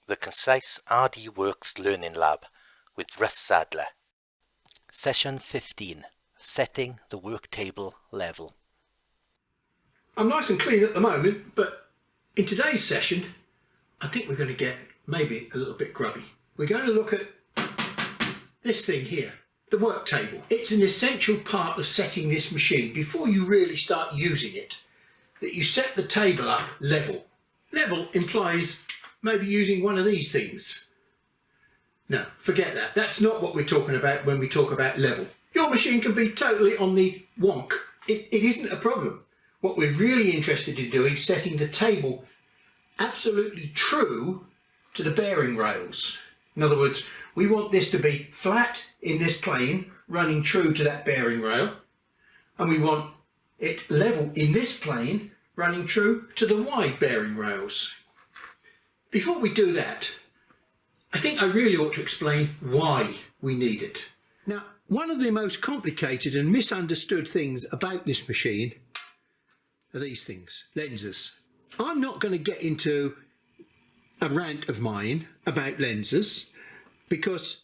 the Concise RDWorks Learning Lab with Russ Sadler. Session 15, Setting the Worktable Level. I'm nice and clean at the moment, but in today's session, I think we're going to get maybe a little bit grubby. We're going to look at this thing here, the work table. It's an essential part of setting this machine before you really start using it, that you set the table up level. Level implies maybe using one of these things. No, forget that. That's not what we're talking about when we talk about level. Your machine can be totally on the wonk. It isn't a problem. What we're really interested in doing is setting the table absolutely true to the bearing rails. In other words, we want this to be flat in this plane, running true to that bearing rail, and we want it level in this plane, running true to the wide bearing rails. Before we do that, I think I really ought to explain why we need it. Now, one of the most complicated and misunderstood things about this machine are these things, lenses. I'm not going to get into a rant of mine about lenses because